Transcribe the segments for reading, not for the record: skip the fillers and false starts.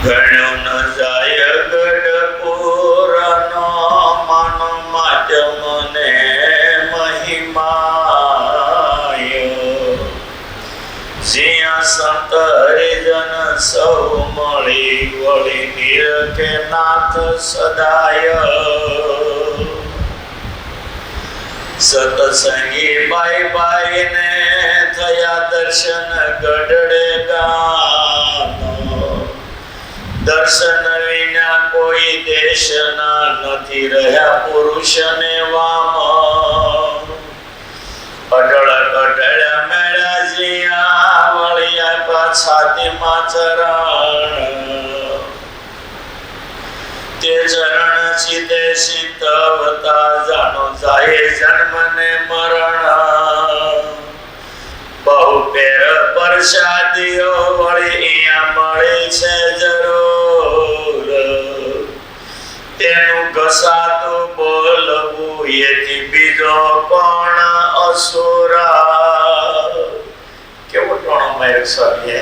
ગણ્યો ન જાય ગઢપુરનો માનો માધ્યમને મહિમાયો. જ્યાં સંત હરિજન સૌ મળી વળી નિરખે નાથ સદાય. સતસંગી બાઈ બાઈ ને થયા દર્શન ગઢડે ગાનો. દર્શન વિના કોઈ દેશના નથી રહ્યા પુરુષ ને વામ. અઢળ કઢળ મેળા જ્યાં વળ્યા પાછાતીમાં ચરણ. તે ચરણ સીધે સીતવતા જાણો જાય જન્મ ને મરણ. બહુ પેર પરસાદીઓ વળી અહીંયા મળે છે જરૂર. તેનું ઘસાતું બોલવું એથી બીજો કોણ અસુરા. કેવો ટોણો માર્યો સ્વામીએ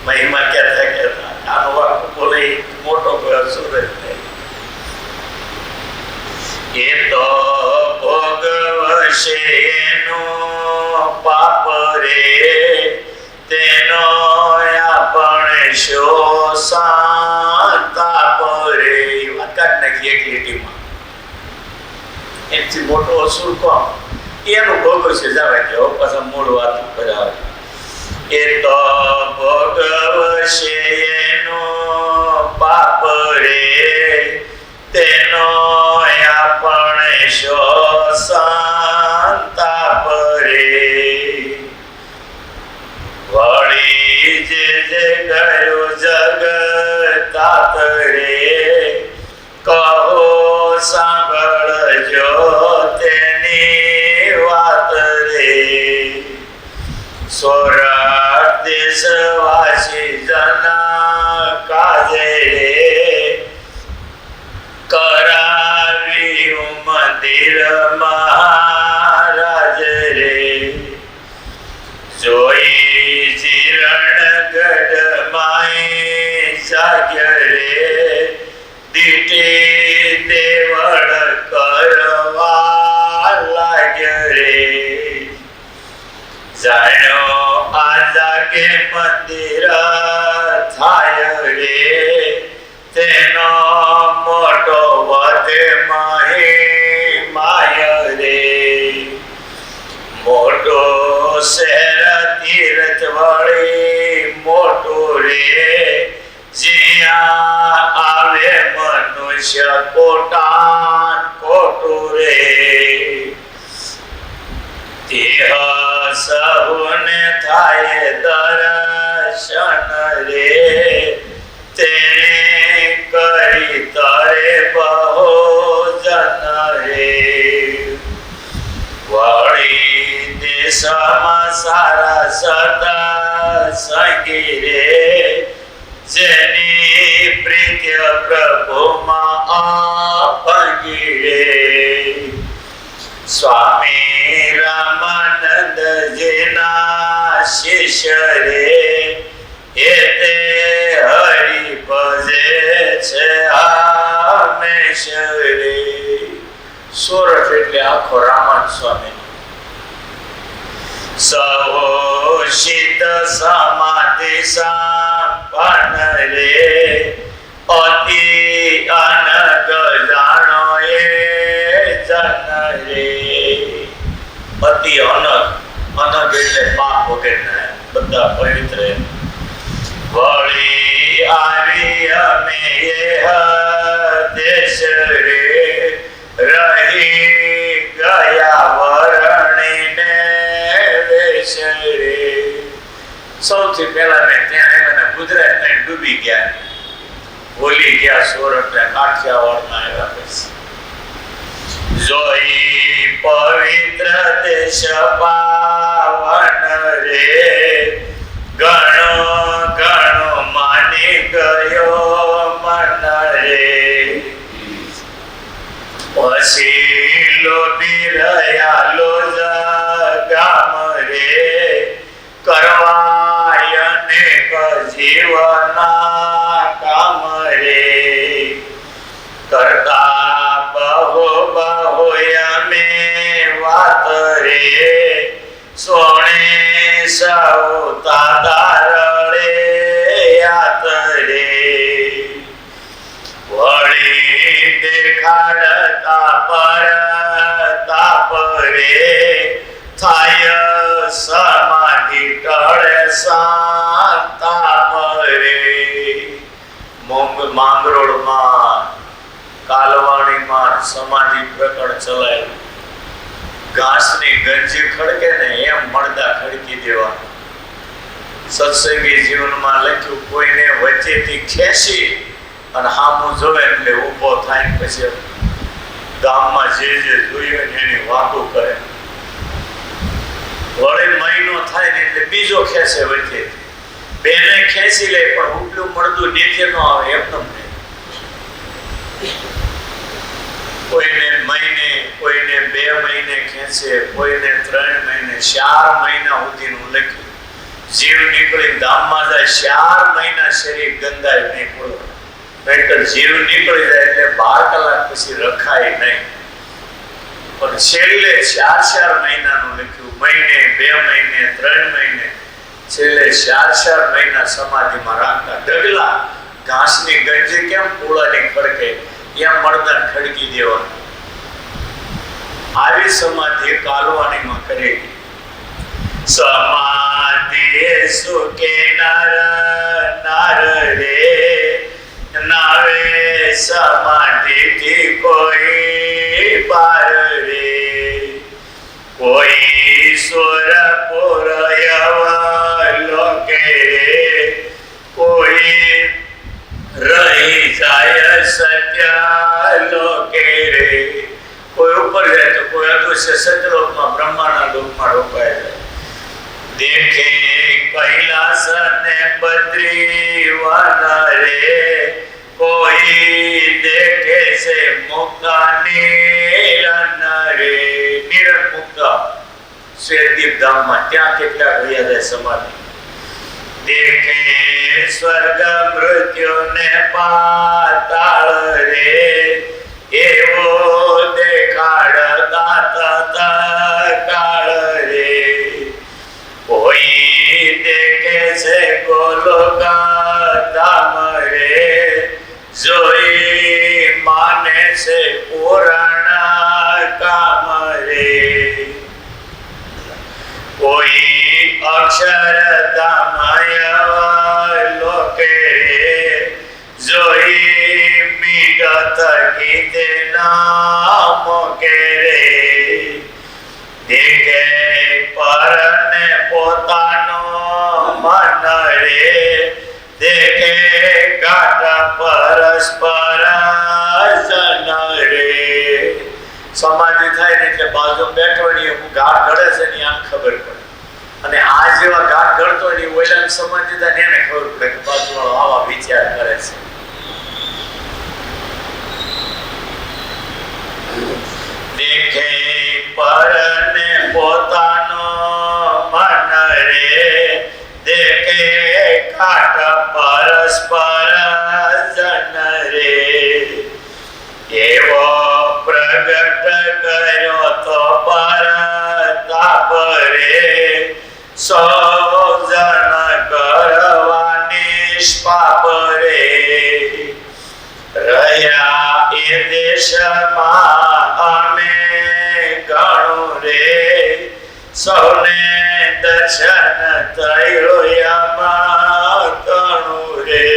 મહિમા કહેતા કહેતા આનો વાક બોલે મોટો કોઈ અસુર જ નહીં. એ તો ભોગવશે એનો પાપ રે તેનો આપણે શો સંતાપ રે. વાત કાઢ નાખી એક લીટીમાં. એમથી મોટો અસુર કોણ? એનું ભોગવશે જવા દો પાછા મૂળ વાત ઉપર આવે. એ તો ભોગવશે એનો પાપ રે તેનો આપણે શો સંતાપ રે. વળી જે જે ગયો જગતાત રે કહો સાંભળજો તેની વાત રે. સોરઠ દેશવાસી જના કાજે રે કરાવ્યું મંદિર મહારાજ રે. જોઈ જીરણ ગઢ માય જાગ્ય રે દીઠે દેવળ કરવા લાગ્ય રે. જાણ્યો આજા કે મંદિર થાય રે તેનો મોટો વધે માય રે. મોટો શહેર તીર્થ વળી મોટું રે જ્યાં આવે મનુષ્ય કોટાન કોટું રે. દેહ સહુને થાય દર્શન રે તેને કરી તરે બહુજન રે. વળી દેશમાં સારા સત્સંગી રે જેની પ્રીત્ય પ્રભુમાં અપંગી રે. સ્વામી રામાનંદજીના શિષ્ય રે એ તે હરિ ભજે છે હંમેશ રે. સોરઠ એટલે આખો રામાન સ્વામી. સૌશિત સમાધિ સંપન્ન રે અતિ અનગ જાણો એ જન રે. અતિ અનગ એટલે પાપ વગેરે બધા પવિત્ર. વળી આવી અમે દેશ રે રહી ગયા વરણીને વેશ રે. સૌથી પહેલા મેં ત્યાં આવ્યા ગુજરાત ડૂબી ગયા ભૂલી ગયા સોરઠ કાઠિયાવાડમાં આવ્યા પછી. જોઈ પવિત્ર દેશ પાવન રે ઘણો ઘણો માની ગયો મન રે. પછી લોભી રહ્યા લોજ ગામ રે કરવાય અનેક જીવના કામ માંગરોળમાં કાલવાણીમાં સમાધિ પ્રકરણ ચલાયેલું. ઘાસની ગંજી ખડકે ને એમ મળદા ખડકી દેવાનું. સત્સંગી જીવનમાં લખ્યું, કોઈને વચ્ચેથી ખેંચી અને હામું જોવે એટલે ઊભો થાય, પછી ગામમાં જે જોયું એની વાતો કરે. વળી મહિનો થાય ને એટલે બીજો ખેંચે વચ્ચે. બેને ખેંચી લે પણ ઉપલું મળતું નીચે ન આવે એમને નહીં. કોઈને મહિને, કોઈને 2 મહિને ખેંચે, કોઈને 3 મહિને, 4 મહિના સુધીનું લખ્યું. જીવ નીકળી ધામમાં જાય, 4 મહિના શરીર ગંધાય નહીં બોલો. નહીતર જીવ નીકળી જાય એટલે 12 કલાક પછી રખાય નહીં. પણ છેલ્લે 4 મહિનાનું લખ્યું. મહિને, 2 મહિને, 3 મહિને, છેલ્લે 4 મહિના સમાધિમાં રાખતા. ડગલા ઘાસની ગંજી કેમ પોળાની ખડકે એમ મળદા ખડકી દેવાનું. આવી સમાધિ કાલવાણીમાં કરેલી. સમાધિ સુકે નર નર રે, નાવે સમાધિથી કોઈ પાર રે. કોઈ સુર પુરયવ લોકે રે, કોઈ રહી જાય સત્ય લોકે રે. કોઈ ઉપર જાય તો કોઈ અદૃશ્ય સત્યલોકમાં બ્રહ્માના લોકમાં રોકાય જાય. દેખે કૈલાસ ને બદ્રી વન રે, કોઈ દેખે છે મુક્ત નિરન રે. નિરન મુક્ત શ્વેતદીપ ધામમાં ત્યાં કેટલા ગયા જાય સમાધિ. દેખે સ્વર્ગ મૃત્યુ ને પાતાળ રે, એવો દેખાડતા કાળ રે. કોઈ દેખે છે ગોલોક ધામ રે, જોઈ માને છે પુરાણ કામ રે. કોઈ અક્ષરધામય લોકે રે, જોઈ મીટ થકી તેના મોકે રે. દેખે પરને પોતાનો મન રે, દેખે ગાઢ પરસ્પર જન રે. સમાધિ થાય ને એટલે બાજુ બેઠો ને હું ગાઢ ઘડે છે ને આમ ખબર પડે. અને આ જેવા ગાઢ ઘડતો ને ઓલા સમાધિ થાય એને ખબર પડે કે બાજુ વાળો આવા વિચાર કરે છે. દેખે પરને પોતાનો મન રે, દેખે કાટ પરસ્પર જન રે. એવો પ્રગટ કર્યો તો પરતાપ રે, સૌ જન કરવા નિષ્પાપ રે. રહ્યા એ દેશમાં અમે ઘણું રે, સૌને દર્શન થયું એમાં ઘણું રે.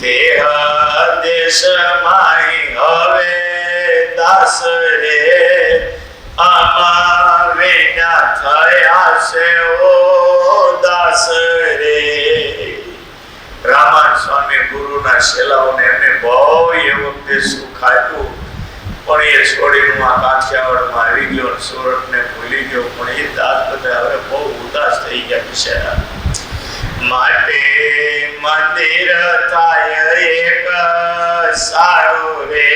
દેહ દેશમાં હવે દાસ રે, આમાં વિના થયા છે ઓ દાસ રે. રામાન સ્વામી ગુરુના શેલાઓને એમને બહુ એ વખતે સુખ આપ્યું, પણ એ છોડીને આ કાઠિયાવાડમાં આવી ગયો, સુરતને ભૂલી ગયો. પણ એ દાસ બધા હવે બહુ ઉદાસ થઈ ગયા બિચારા. માટે મંદિર થાય એક સારું રે,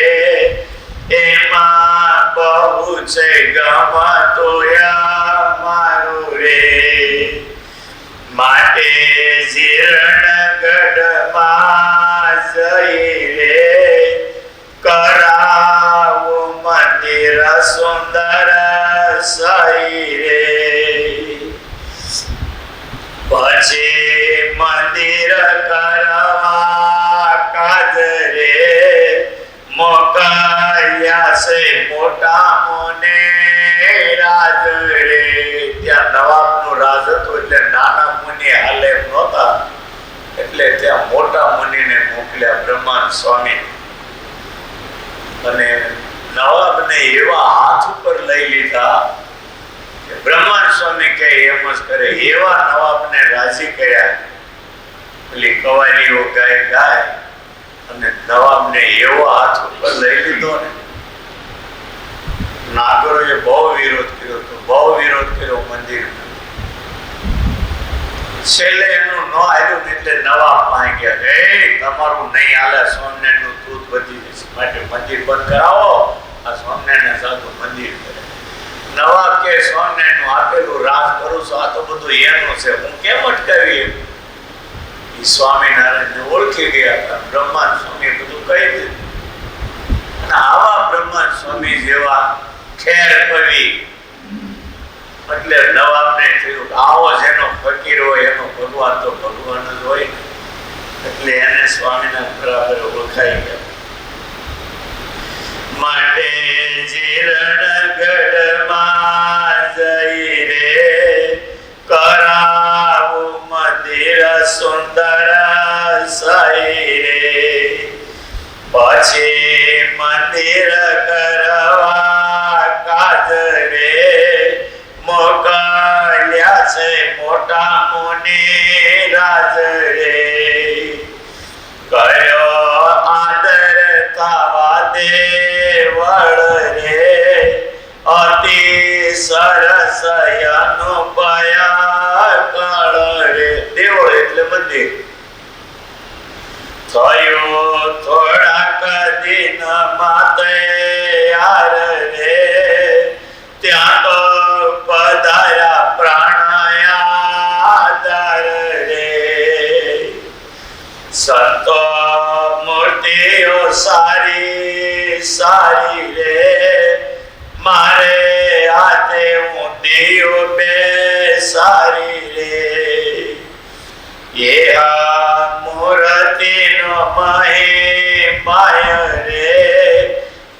એમાં બહુ છે ગમતો મારું રે. માટે જીર્ણગઢમાં જઈ રે, કરાવું મંદિર સુંદર સહી રે. પછી મંદિર કરવા કાજ રે, મોકલ્યા છે મોટા મોને રાજ રે. ત્યાં નવાબનું રાજ હતું એટલે નાના મુનિ હાલે નહોતા, એટલે એટલે ત્યાં મોટા મુનિને મોકલ્યા બ્રહ્માનંદ સ્વામી, અને નવાબને એવા હાથ ઉપર લઈ લીધા કે બ્રહ્માનંદ સ્વામી કહે એમ જ કરે. એવા નવાબને રાજી કર્યા, પેલી કવાલીઓ ગાય અને નવાબને એવો હાથ ઉપર લઈ લીધો ને. નાગરોએ બહુ વિરોધ કર્યો મંદિર. છેલ્લે એનું ન આવ્યું એટલે નવાબ પાસે ગયા, તમારું નહીં હાલે, સ્વામિનારાયણ નું દૂધ વધી જશે, માટે મંદિર બંધ કરાવો. આ સ્વામિનારાયણ સાધુ મંદિર કરે. નવાબ કે સ્વામિનારાયણ નું આપેલું રાજ કરું છું, આ તો બધું એનું છે, હું કેમ અટકાવી? સ્વામિનારાયણ ને ઓળખી ગયા હતા. બ્રહ્માનંદ સ્વામી બધું કહી દીધું. અને આવા બ્રહ્માનંદ સ્વામી જેવા ખેર કવિ એટલે નવાબને થયું આવો જેનો ફકીર હોય એનો ભગવાન તો ભગવાન જ હોય, એટલે એને સ્વામીના બરાબર ઓળખાઈ ગયા. માટે જીરણગઢમાં જઈ રે કરાવું મંદિર સુંદર સાઈ રે, પછી મંદિર કરવા કાજ રે મોકલ્યા છે મોટા મુનિ રાજ રે. કર્યો આદર થવા દેવળ રે, અતિ સરસ અનુપયા કળ રે. દેવળ એટલે મંદિર. થયું થોડાક દિન માતે યાર રે, ત્યાં તો પધાર્યા પ્રાણાયાદાર રે. સંતો મૂર્તિઓ સારી સારી રે, મારે હાથે ઊંધિયો બેસારી રે. એ મૂર્તિનો મહિમાય રે,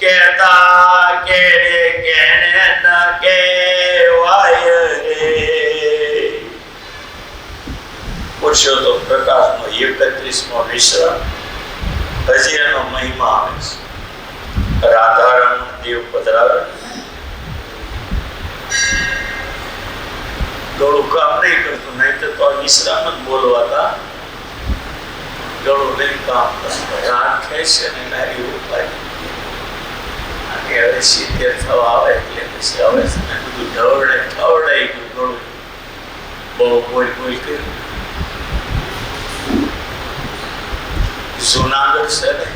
કેતા કેને કેને ન કેવાય રે. પુરુષોત્તમ પ્રકાશનો 31મો વિશ્રામ. હજી એનો મહિમા આવે છે. રાધારમણ દેવ પધરાવે, ગળું કામ નહીં કરતું, નહીં તો વિશ્રામ જ બોલવાતા. ગળું નહીં કામ કરતું, રાત ખેંચે ને નારી ઉપાય. અને હવે 70 થવા આવે એટલે પછી આવે છે ને બધું ખવડાઈ ગયું. ગળું બહુ બોલ કર્યું. જુનાગઢ છે ને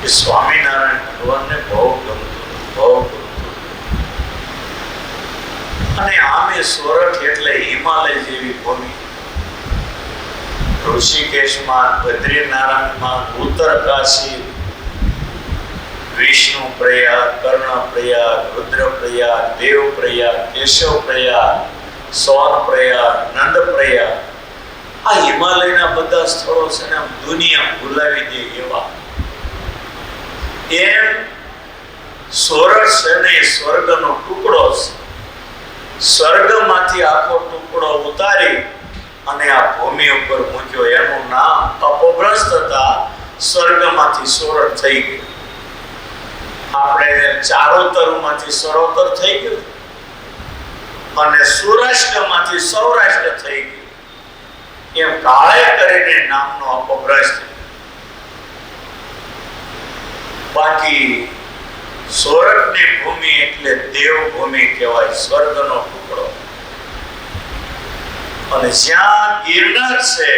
એ સ્વામિનારાયણ ભગવાનને બહુ ગમતું. અને આમે સોરઠ એટલે હિમાલય જેવી ભૂમિ. ઋષિકેશમાં, બદ્રીનારાયણમાં, ઉત્તરકાશી, વિષ્ણુ પ્રયાગ, કર્ણ પ્રયાગ, રુદ્ર પ્રયાગ, દેવ પ્રયાગ, કેશવ પ્રયાગ, સોન પ્રયાગ, નંદ પ્રયાગ, આ હિમાલયના બધા સ્થળો છે ને દુનિયા ભૂલાવી દે એવા. એમ સોરઠ છે ને સ્વર્ગનો ટુકડો છે. સ્વર્ગમાંથી આખો ટુકડો ઉતારી અને આ ભૂમિ ઉપર મૂક્યો. એનું નામ અપભ્રંશ થતા સ્વર્ગમાંથી સોરઠ થઈ ગયું. આપણે ચારોતરમાંથી સરોતર થઈ ગયું અને સૌરાષ્ટ્રમાંથી સૌરાષ્ટ્ર થઈ ગયું. એમ કાળે કરીને નામનો અપભ્રંશ થયો. બાકી સોરઠની ભૂમિ એટલે દેવભૂમિ કહેવાય, સ્વર્ગનો ટુકડો. અને જ્યાં ગિરનાર છે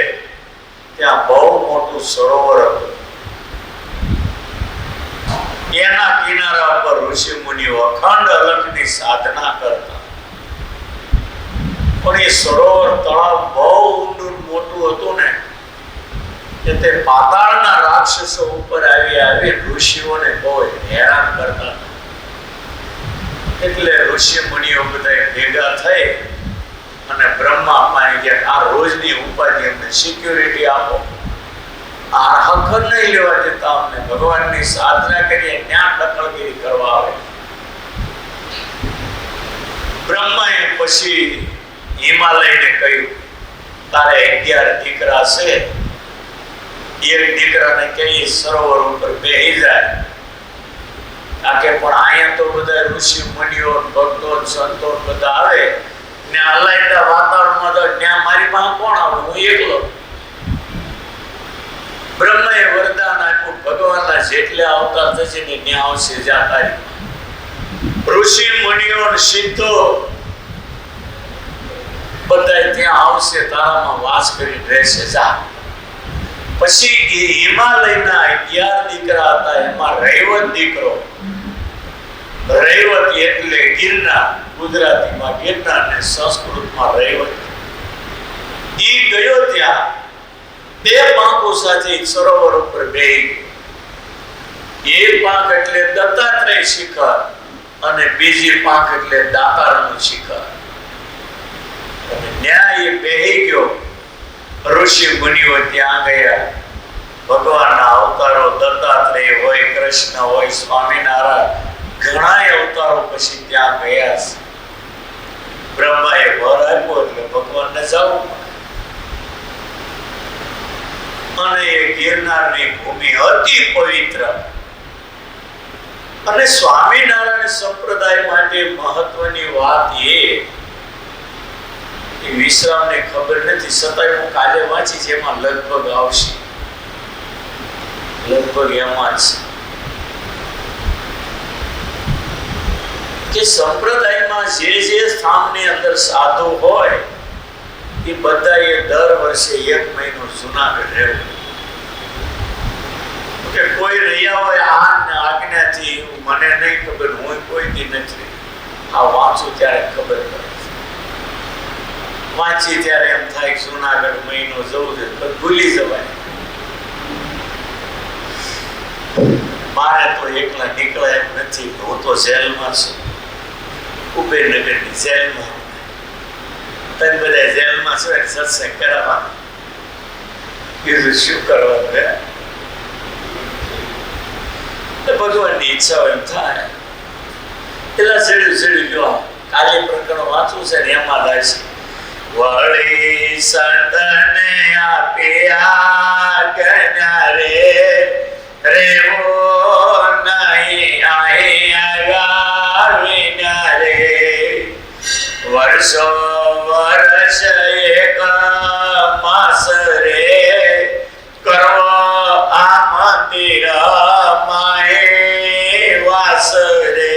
ત્યાં બહુ મોટું સરોવર હતું. એના કિનારા પર ઋષિ મુનિઓ અખંડ અલંકની સાધના કરતા. પણ એ સરોવર તળાવ બહુ ઊંડું મોટું હતું ને કે તે પાતાળના રાક્ષસો ઉપર આવી ઋષિઓને બહુ હેરાન કરતા. એટલે ઋષિ મુનિઓ બધા ભેગા થઈ અને બ્રહ્મા પાસે ગયા, આ રોજની ઉપાધિ અમને સિક્યુરિટી આપો, આ હકર નહીં લેવા દેતા, અમને ભગવાનની સાધના કરીએ ત્યાં દખલગીરી કરવા આવે. બ્રહ્માએ પછી હિમાલયને કહ્યું તારે 11 દીકરા છે, એક દીકરાને કહી સરોવર ઉપર બેહી જાય. આકે પણ અહીંયા તો બધા ઋષિ મુનિઓ, ભક્તો, સંતો બધા આવે ને અલાયદા વાતાવરણમાં તો ત્યાં મારી પાસે કોણ આવે? હું એકલો. બ્રહ્માએ વરદાન આપ્યું, ભગવાનના જેટલા અવતાર થશે ને ત્યાં આવશે જાતા. ઋષિ મુનિઓ સિદ્ધો બધા ત્યાં આવશે, તારામાં વાસ કરી રહેશે. જા. પછી એ હિમાલયના 11 દીકરા હતા, એમાં રૈવત દીકરો, રૈવત એટલે ગિરનાર, ગુજરાતીમાં ગિરનાર ને સંસ્કૃતમાં રૈવત. ઈ ગયો ત્યાં 2 પાંખો સાથે સરોવર ઉપર બેહી. એક પાંખ એટલે દત્તાત્રેય શિખર અને બીજી પાંખ એટલે દાતારનું શિખર. અને ત્યાં એ બેહી ગયો. ઋષિ મુનિઓ ત્યાં ગયા. ભગવાનના અવતારો દત્તાત્રેય હોય, કૃષ્ણ હોય, સ્વામિનારાયણ, ઘણા અવતારો પછી ત્યાં ગયા છે. બ્રહ્માએ વર આપ્યો એટલે ભગવાનને જવું. અને એ ગિરનારની ભૂમિ અતિ પવિત્ર અને સ્વામિનારાયણ સંપ્રદાય માટે મહત્વની વાત એ વિશ્રામને ખબર નથી, છતાંય હું કાલે વાંચી જેમાં લગભગ આવશે, લગભગ એમાં જ કે સંપ્રદાયમાં જે સ્થાનની અંદર સાધુ હોય એ બધાએ દર વર્ષે 1 મહિનો જુનાગઢ રહેવું. કે કોઈ રહ્યા હોય આજ્ઞાથી, મને નહીં ખબર, હું કોઈ દી નથી. આ વાંચું ત્યારે ખબર પડે, વાંચી ત્યારે એમ થાય કે જુનાગઢ મહિનો જવું છે, ભૂલી જવાય. મારે તો એકલા નીકળે એમ નથી. હું તો જેલમાં છું, કુબેરનગરની જેલમાં. તમે બધા જેલમાં છો એટલે સત્સંગ કરાવવાનું, કીધું શું કરવાનું? ભગવાનની ઈચ્છા હોય એમ થાય. પેલા ચડ્યું લ્યો, કાલે પ્રકરણ વાંચવું છે ને એમાં થાય છે. વળી સંતને આપ્યા આજ્ઞા રેવો નહીં અહીંયા વિના રે. વર્ષો વર્ષ એક માસ રે કરો આ મંદિર માએ વાસ રે.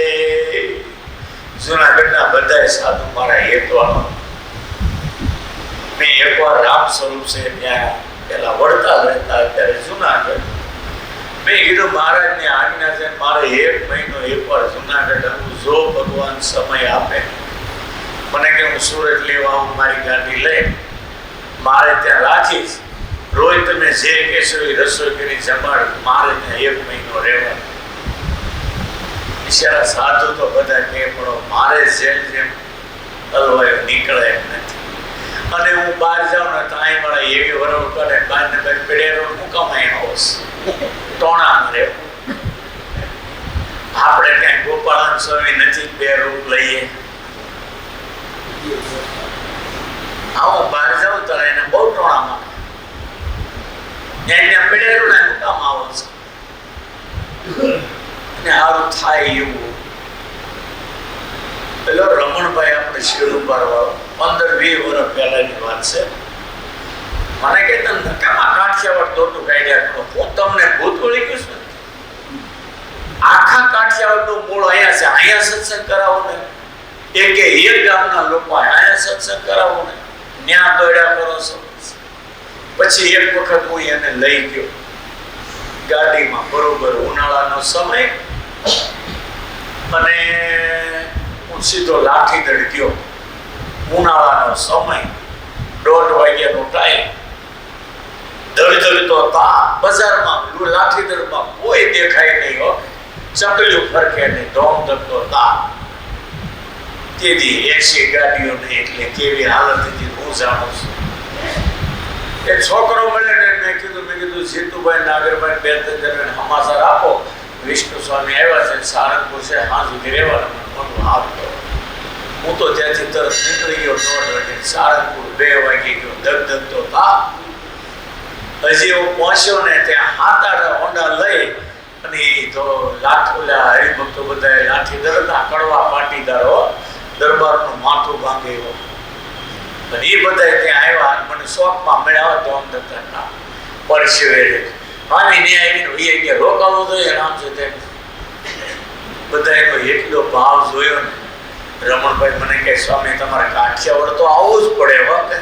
જુનાગઢના બધા સાધુ મારા હેતવાનો. મેં એકવાર રામ સ્વરૂપ છે ત્યાં પેલા વડતાલ રહેતા, અત્યારે જુનાગઢ. મેં કીધું મહારાજની આજ્ઞા છે, મારે 1 મહિનો એકવાર જુનાગઢ આવું, જો ભગવાન સમય આપે. મને કે હું સુરત લેવા આવું, મારી ગાડી લઈ મારે ત્યાં રાખીશ. રોજ તમે જે કહેશો એ રસોઈ કરી જમાડ, મારે ત્યાં 1 મહિનો રહેવાનો. બિચારા સાધુ તો બધા કહે પણ મારે જેમ હલવાયો નીકળે એમ નથી. અને હું બહાર જાઉં ને તો અહીં મારા એવી વરવ કરે, બહાર ને બહાર પેડેરો મુકામાં એનો ટોણામાં રહેવું. આપણે ક્યાંય ગોપાળન સ્વામી નથી, 2 રૂપ લઈએ. હા, હું બહાર જાઉં તો એને બહુ ટોણામાં એને પેડેરો ને મુકામાં આવો છે. અને સારું થાય એવું. પેલો રમણભાઈ આપણે શિરુબાર વાળો 15-20 વર્ષ પહેલાની વાત છે. મને કે તમે નકામા કાઠિયાવાડ દોટું કાઢ્યા કરો. હું તમને ભૂત વળી ગયું છું. આખા કાઠિયાવાડનું મૂળ અહીંયા છે, અહીંયા સત્સંગ કરાવો ને. એક ગામના લોકો અહીંયા સત્સંગ કરાવો ને, ન્યા દોડ્યા કરો છો. પછી એક વખત હું એને લઈ ગયો ગાડીમાં, બરોબર ઉનાળાનો સમય, અને હું સીધો લાઠીદળ ગયો. ઉનાળાનો સમય, 1:30 વાગ્યાનો ટાઈમ. ધડધડતો તાપ. બજારમાં લાઠીદળમાં કોઈ દેખાય નહીં હો, ચકલીઓ ફરકે નહીં, ધોમ ધકતો તાપ. તેથી 80 ગાડીઓ નહીં, એટલે કેવી હાલત હતી હું જાણું છું. એક છોકરો મળે ને, મેં કીધું જીતુભાઈ નાગરભાઈ 2-3 જણ સમાચાર આપો, વિષ્ણુ સ્વામી આવ્યા છે, સારંગપુર છે, હા સુધી રહેવાનું. હાથ કરો. હું તો ત્યાંથી તરત નીકળી ગયો 9 વાગે, સારંગપુર 2 વાગે ગયો, ધગધગતો તાપ. હજી હું પહોંચ્યો ને ત્યાં 7-8 હોંડા લઈ અને તો ઓલા હરિભક્તો બધા લાઠી દરતા કડવા પાટીદારો દરબારનું માથું ભાંગે એવો, અને એ બધા ત્યાં આવ્યા. મને શોખમાં મળ્યા તો આમ દત્તા પરસેવે મામી ને આવીને કે રોકાવું જોઈએ આમ છે તેમ. બધાનો એટલો ભાવ જોયો ને. રમણભાઈ મને કહે સ્વામી તમારે કાઠિયાવાડ તો આવવું જ પડે વખત.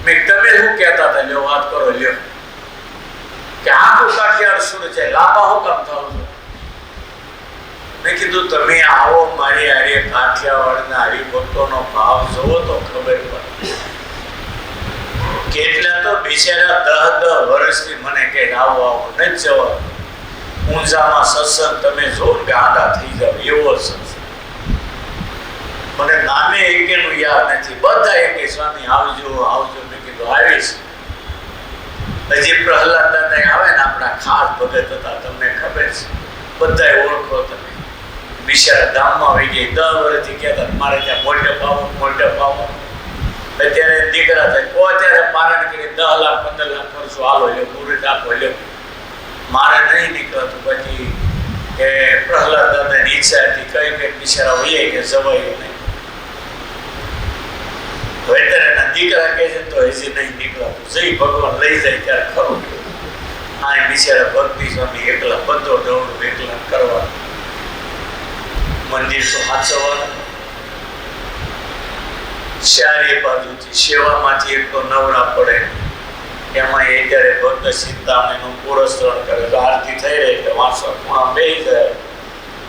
મેં તમે શું કહેતા હતા લ્યો વાત કરો લ્યો કે આખું કાઠિયાવાડ શું છે લાંબા હું કામ થાવ છો. મેં કીધું તમે આવો મારી હારે કાઠિયાવાડના હરિભક્તોનો ભાવ જોવો તો ખબર પડે. કેટલા તો બિચારા 10 વર્ષથી મને કે આવો આવો ન જવા. ઊંઝામાં સત્સંગ તમે જો કે આડા થઈ જાવ એવો સત્સંગ. મને નામે એકેનું યાદ નથી. બધા એકે સ્વામી આવજો આવજો. મેં કીધું આવીશ. હજી પ્રહલાદ દાદા આવે ને આપણા ખાસ ભગત હતા તમને ખબર છે, બધા ઓળખો તમે. બિચારા ગામમાં આવી ગઈ 10 વર્ષથી કહેતા મારે ત્યાં મોટે પાવો. અત્યારે દીકરા થાય કોઈ ત્યારે પારણ કરી 10 લાખ 15 લાખ ખર્ચો હાલો લ્યો પૂરી આપો લ્યો. મારે નહીં નીકળતું. પછી એ પ્રહલાદ દાદાની ઈચ્છા હતી કઈ કઈ બિચારા વૈયા કે જવાયું નહીં. વેતરના દીકરા કહે છે તો હજી નહીં નીકળતું. જઈ ભગવાન લઈ જાય ત્યારે ખરું. આ બિચારા ભક્તિ સ્વામી એકલા બધો દોડું એકલા કરવા. મંદિર તો હાચવવાનું, ચારે બાજુથી સેવામાંથી એક તો નવરા પડે. એમાં એ જ્યારે ભક્ત ચિંતામણીનું પુરસ્કરણ કરે તો આરતી થઈ રહી એટલે વાંચવા ખૂણા બેસી જાય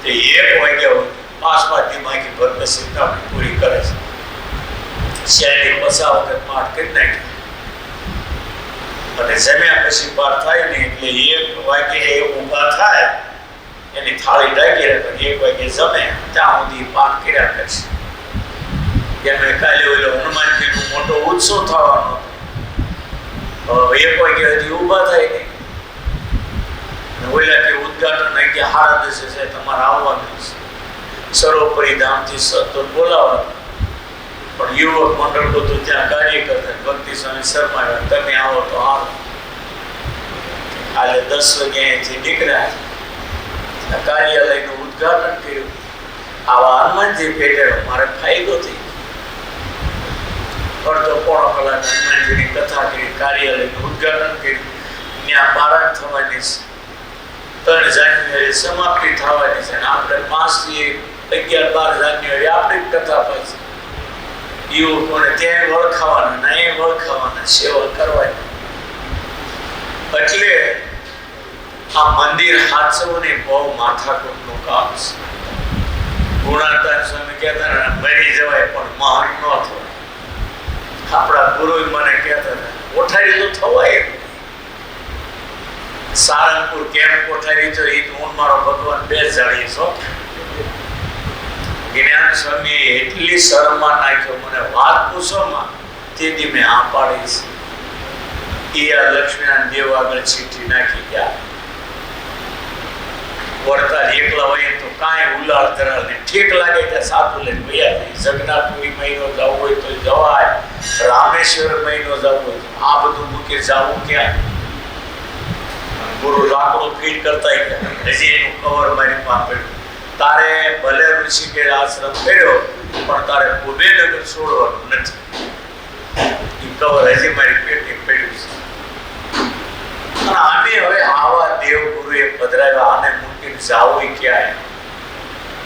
તે 1 વાગ્યા 5 દિમાગી ભક્ત ચિંતામણી પૂરી કરે છે. શહેરી 50 વખત પાઠ કરી નાખે અને જમ્યા પછી પાર થાય ને એટલે 1 વાગે ઊભા થાય, એની થાળી ઢાંકી રાખે, 1 વાગે જમે ત્યાં સુધી પાઠ કર્યા કરશે. એમને કાલે ઓલો હનુમાનજીનો મોટો ઉત્સવ થવાનો હતો. 1 વાગે હજી ઊભા થાય નહીં. ઓલા કે ઉદઘાટન કે 10:30 છે તમારે આવવાનું છે. સર્વોપરી ધામથી સત્તર બોલાવવાનું. પણ યુવક મંડળ બધું ત્યાં કાર્ય કરતા. ભક્તિ સ્વામી શર્મા તમે આવો તો આવો. કાલે 10 વાગે અહીંથી નીકળ્યા, કાર્યાલયનું ઉદઘાટન કર્યું. આવા હનુમાનજી પેટે મારે ફાયદો થઈ. અડધો પોણો કલાક હનુમાનજીની કથા કરી, કાર્યાલયનું ઉદઘાટન કર્યું. ત્યાં પારાયણ થવાની છે. 3 જાન્યુઆરી સમાપ્તિ થવાની છે. આપણે 5 થી 11-12 જાન્યુઆરી આપણી કથા પાછી. યુવકોને ત્યાં વળખાવાના, ના એ વળખાવાના, સેવા કરવાની. એટલે આ મંદિર હાચવવાની બહુ માથાકૂટનું કામ છે. ગુણાતાન સ્વામી કહેતા મરી જવાય પણ મહાન ન થવાય. આપણા ગુરુ મને કહેતા હતા કોઠારી તો થવાય. સારંગપુર કેમ કોઠારી તો એ હું મારો ભગવાન 2 જાણીએ છો. જ્ઞાન સ્વામી એટલી શરમમાં નાખ્યો મને વાત પૂછોમાં તેથી મેં આ પાડી છે. એ આ લક્ષ્મીનારાયણ દેવ આગળ ચીઠી નાખી ગયા. વડતાલ એકલા હોય તો કાંઈ ઉલાળ ધરાળ ને ઠીક લાગે ત્યાં સાધુ લઈને ગયા જાય. જગન્નાથપુરી મહિનો જવું હોય તો જવાય, રામેશ્વર મહિનો જવું હોય આ બધું મૂકી જવું ક્યાં. ગુરુ લાકડું ફીટ કરતા હજી એનું કવર મારી પાસે તારે ભલે ઋષિકેશ આશ્રમ કર્યો પણ તારે કુબેરનગર છોડવાનું નથી. એ કવર હજી મારી પેટે પડ્યું છે. આને હવે આવા દેવ ગુરુએ પધરાવ્યા, આને મૂકીને જાવું ક્યાંય.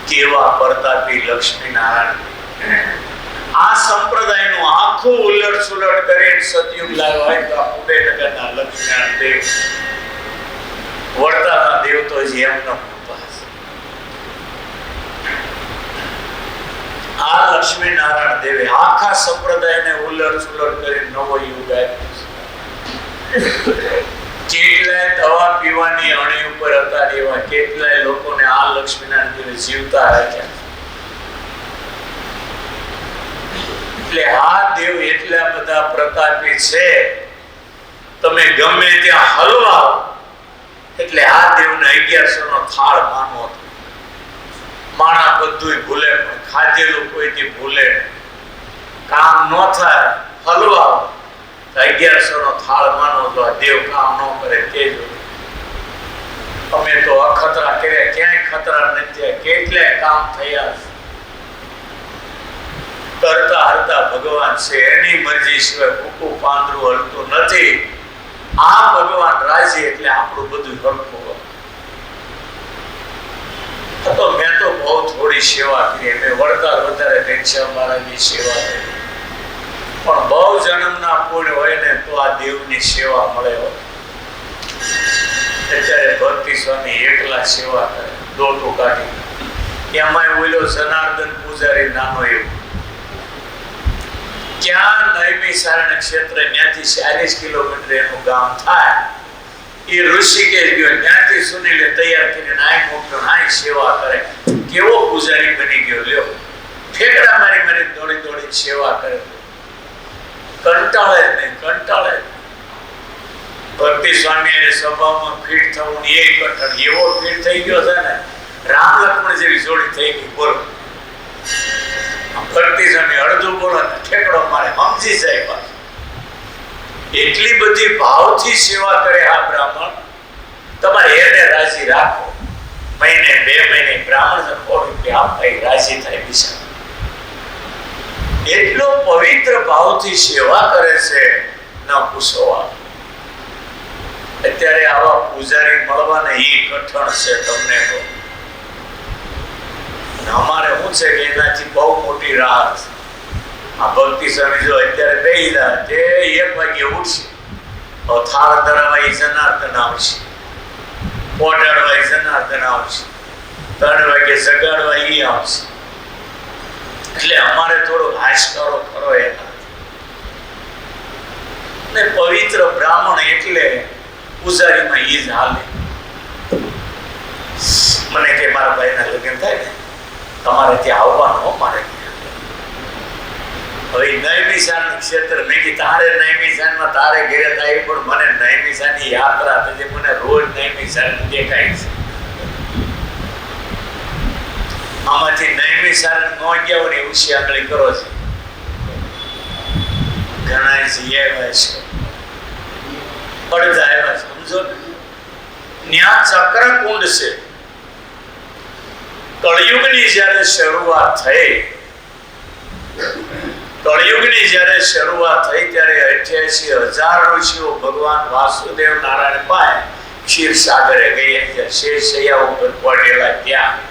કેવા પ્રતાપી લક્ષ્મીનારાયણ. આ સંપ્રદાયનું આખું ઉલટ સુલટ કરીને સતયુગ લાવ્યો હોય તો આ કુબેરનગરના લક્ષ્મીનારાયણ દેવ. વડતાલના દેવ તો હજી એમનો આ લક્ષ્મીનારાયણ દેવે આખા સંપ્રદાયને ઉલટ સુલટ કરીને નવો યુગ આપ્યો. કેટલાય દવા પીવાની અણી ઉપર હતા એવા કેટલાય લોકોને આ લક્ષ્મીનારાયણ દેવે જીવતા રાખ્યા. એટલે આ દેવ એટલા બધા પ્રતાપી છે તમે ગમે ત્યાં હલવા એટલે આ દેવને 1100 નો થાળ માનો હતો. માણા બધું ભૂલે પણ ખાધેલું કોઈથી ભૂલે. કામ ન થાય હલવા 1100 નો થાળ માનો તો દેવ કામ ન કરે કેજો. અમે તો અખતરા કર્યા, ક્યાંય ખતરા નથી, કેટલાય કામ થયા. કરતા હરતા ભગવાન છે, એની મરજી સિવાય કુકુ પાંદરું હલતું નથી. આ ભગવાન રાજી એટલે આપણું બધું હલકું. તો મેં તો બહુ થોડી સેવા કરી, મેં વળતા વધારે ઘનશ્યામ મહારાજની સેવા કરી. પણ બહુ જન્મના પુણ્ય હોય ને તો આ દેવની સેવા મળે. અત્યારે ભક્તિ સ્વામી એકલા સેવા કરે, દોટું કાઢી. એમાં ઓલો જનાર્દન પૂજારી નાનો એવો, ક્યાં નૈમિષારણ્ય ક્ષેત્ર, ત્યાંથી 40 કિલોમીટર એનું ગામ થાય. એ ઋષિકેશ ગયો, ત્યાંથી સુનીલે તૈયાર કરીને આય મોકલ્યો, આય સેવા કરે. કેવો પૂજારી બની ગયો લ્યો. ઠેકડા મારી મારી દોડી દોડી સેવા કરે, કંટાળે જ નહીં, કંટાળે. ભક્તિ સ્વામી સ્વભાવમાં ફીટ થવું એ કઠણ, એવો ફીટ થઈ ગયો છે ને, રામ લક્ષ્મણ જેવી જોડી થઈ ગઈ. બોલો, ભક્તિ સ્વામી અડધું બોલો ને ઠેકડો મારે સમજી જાય. પાછું એટલી બધી ભાવથી સેવા કરે આ બ્રાહ્મણ. તમારે એને રાજી રાખો. મહિને 2 મહિને બ્રાહ્મણ ને 100 રૂપિયા આપવા રાજી થાય. બિચારા એટલો પવિત્ર ભાવથી સેવા કરે છે, ન પૂછો. અત્યારે આવા પૂજારી મળવાને એ કઠણ છે, તમને કહો. અમારે શું છે કે એનાથી બહુ મોટી રાહત. આ ભક્તિ સ્વામી જો અત્યારે બેહી જાય, તે 1 વાગે ઉઠશે, થાળ ધરાવા જનાર્દન આવશે, પોટાડવા જનાર્દન આવશે, 3 વાગે જગાડવા એ આવશે. એટલે અમારે થોડો હાશકારો ખરો એના. ને પવિત્ર બ્રાહ્મણ એટલે પૂજારીમાં એ જ હાલે. મને કે મારા ભાઈના લગ્ન થાય ને, તમારે ત્યાં આવવાનું. મારે હવે નૈમિષારણ્ય ક્ષેત્ર, મેં કીધું તારે નૈમિષારણ્યમાં તારે ઘેરે થાય, પણ મને નૈમિષારણ્યની યાત્રા થશે, મને રોજ નૈમિષારણ્ય દેખાય છે. આમાંથી નૈમિષારણ્ય ન ગયા હોય એવું આંગળી કરો છે. ઘણા જઈ આવ્યા છે, પડતા આવ્યા છે, સમજો ને. ત્યાં ચક્ર કુંડ છે. કળયુગની જ્યારે શરૂઆત થઈ, કળયુગની જ્યારે શરૂઆત થઈ ત્યારે 88,000 ઋષિઓ ભગવાન વાસુદેવ નારાયણ પાસે ક્ષીરસાગરે ગયા. શેષૈયા ઉપર પડેલા ત્યાં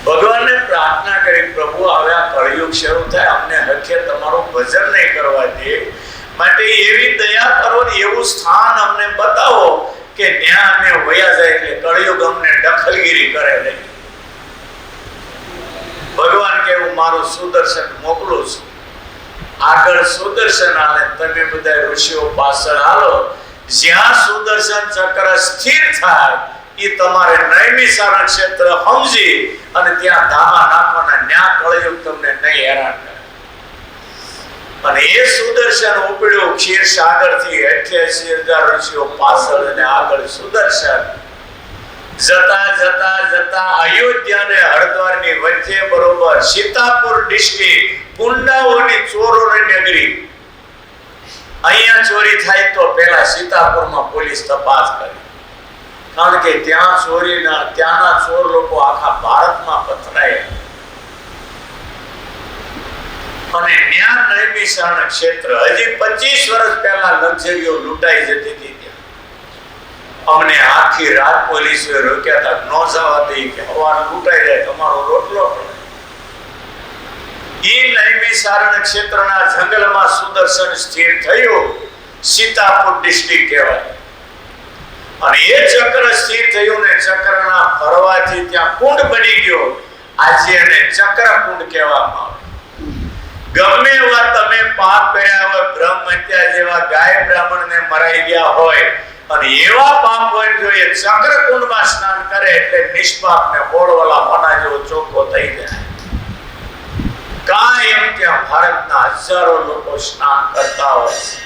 ભગવાનને પ્રાર્થના કરી, પ્રભુ હવે આ કળયુગ શરૂ થાય, અમને હકે તમારું ભજન નહીં કરવા દે, માટે એવી દયા કરો ને એવું સ્થાન અમને બતાવો કે ત્યાં અમે વયા જાય, એટલે કળયુગ અમને દખલગીરી કરે નહીં. ભગવાન કેવું, મારું સુદર્શન મોકલું છું, આગળ સુદર્શન હાલે, તમે બધા ઋષિઓ પાછળ હાલો. જ્યાં સુદર્શન ચક્ર સ્થિર થાય એ તમારે નૈમિષારણ્ય ક્ષેત્ર સમજી અને ત્યાં ધામા નાખવાના. ન્યા કળયુગ તમને નહીં હેરાન કરે. અને એ સુદર્શન ઉપડ્યું ક્ષીરસાગર થી 88,000 ઋષિઓ પાછળ અને આગળ સુદર્શન. જતા જતા જતા અયોધ્યા અને હરિદ્વાર ની વચ્ચે બરોબર સીતાપુર ડિસ્ટ્રિક્ટ, ગુંડાઓની ચોરોની નગરી. અહીંયા ચોરી થાય તો પેલા સીતાપુરમાં પોલીસ તપાસ કરે, કારણ કે ત્યાં ચોરીના ત્યાંના ચોર લોકો આખા ભારતમાં પથરાયા. અને ન્યા નૈમિષારણ્ય ક્ષેત્ર હજી 25 વર્ષ પહેલા લક્ઝરીઓ લૂંટાઈ જતી હતી. અમને આખી રાત પોલીસે રોક્યા હતા, ન જવા દે કે હવાર લૂંટાઈ જાય, તમારો રોટલો પડે. એ નૈમિષારણ્ય ક્ષેત્રના જંગલમાં સુદર્શન સ્થિર થયું, સીતાપુર ડિસ્ટ્રિક્ટ કહેવાય. અને એ ચક્ર સ્થિર થયું ને ચક્રના ફરવાથી ત્યાં કુંડ બની ગયો. આજે એને ચક્ર કુંડ કહેવામાં આવે. ગમે એવા તમે પાપ કર્યા હોય, બ્રહ્મ હત્યા જેવા ગાય બ્રાહ્મણને મરાઈ ગયા હોય, અને એવા પાપ હોય જો એ ચક્ર કુંડમાં સ્નાન કરે એટલે નિષ્પાપ ને બોળવાલા પાના જેવો ચોખ્ખો થઈ જાય. કાયમ ત્યાં ભારતના હજારો લોકો સ્નાન કરતા હોય છે.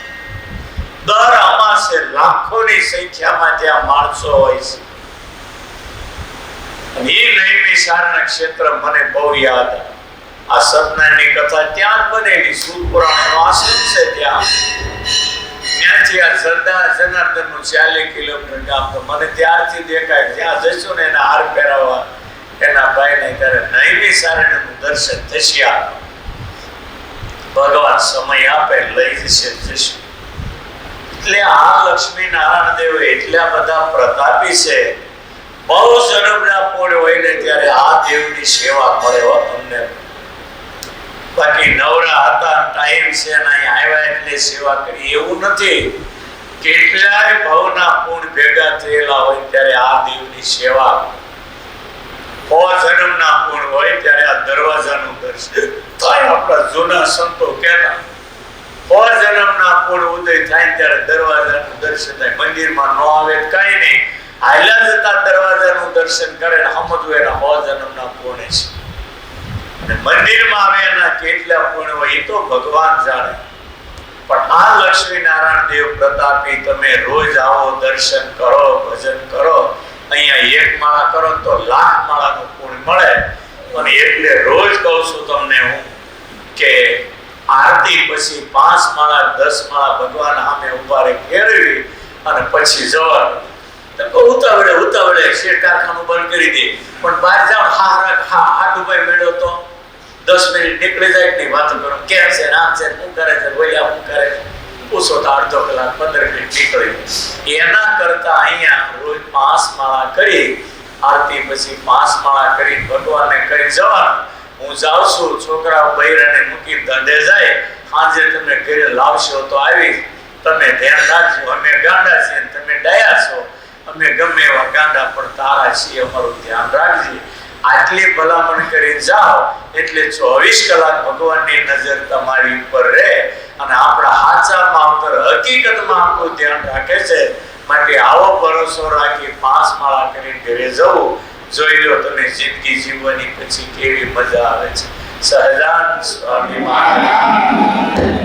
દર અમાસે લાખોની સંખ્યામાં ત્યાં માણસો હોય છે. અને એ નૈમિ સારના ક્ષેત્ર મને બહુ યાદ આવે. આ સત્યનારાયણની કથા ત્યાં જ બનેલી, સૂત પુરાણનો આશ્રમ છે ત્યાં. ત્યાંથી આ જનાર્દનનું 40 કિલોમીટર ગામ. તો મને ત્યારથી દેખાય જ્યાં જઈશું ને એના હાર પહેરાવવા એના ભાઈને ત્યારે નૈમિ સારણનું દર્શન થશે. ભગવાન સમય આપે લઈ જશે જશે. એટલે આ લક્ષ્મી નારાયણ દેવ એટલા બધા પ્રતાપી છે. બહુ જન્મના પુણ્ય હોય ને ત્યારે આ દેવની સેવા મળે હો તમને. બાકી નવરા હતા, ટાઈમ છે ને અહીં આવ્યા એટલે સેવા કરી એવું નથી. કેટલાય ભવના પુણ્ય ભેગા થયેલા હોય ત્યારે આ દેવની સેવા, 100 જન્મના પુણ્ય હોય ત્યારે આ દરવાજાનું દર્શન થાય. આપણા જૂના સંતો કહેતા 100 જન્મના પુણ્ય ઉદય થાય ત્યારે દરવાજાનું દર્શન થાય. મંદિરમાં ન આવે કઈ નહીં, હાલ્યા જતા દરવાજાનું દર્શન કરે ને સમજવું એના 100 જન્મના પુણ્ય છે. અને મંદિરમાં આવે એના કેટલા પુણ્ય હોય એ તો ભગવાન જાણે. પણ આ લક્ષ્મી નારાયણ દેવ પ્રતાપી તમે રોજ આવો, દર્શન કરો, ભજન કરો. અહીંયા 1 માળા કરો તો 1,00,000 માળાનું પુણ્ય મળે. અને એટલે રોજ કહું છું તમને હું કે આરતી પછી 5 માળા 10 માળા ભગવાન સામે ઉભા રહી ફેરવી અને પછી જવાનું. ઉતાવળે શેર કારખાનું બંધ કરી દે, પણ બહાર જાવ હાટુભાઈ મેળ્યો તો 10 મિનિટ નીકળી જાય ની વાતો કરો, કેમ છે, રામ છે, શું કરે છે, બોલ્યા શું કરે, પૂછો તો અડધો કલાક 15 મિનિટ નીકળી. એના કરતા અહીંયા રોજ 5 માળા કરી, આરતી પછી 5 માળા કરી ભગવાનને કહી જવાનું. હું જાઉં છું, છોકરાઓ બૈરાને મૂકી ધંધે જાય, સાંજે તમે ઘરે લાવશો તો આવી. તમે ધ્યાન રાખજો, અમે ગાંડા છીએ, તમે ડાયા છો, અમે ગમે એવા ગાંડા પણ તારા છીએ, અમારું ધ્યાન રાખજે. આટલી ભલામણ કરી જાઓ એટલે 24 કલાક ભગવાનની નજર તમારી ઉપર રહે અને આપણા સાચા માવતર હકીકતમાં આપણું ધ્યાન રાખે છે. માટે આવો ભરોસો રાખી 5 માળા કરી ઘરે જવું. જોઈ લો તમે જિંદગી જીવવાની પછી કેવી મજા આવે છે. સહજાનંદ સ્વામી મહારાજ.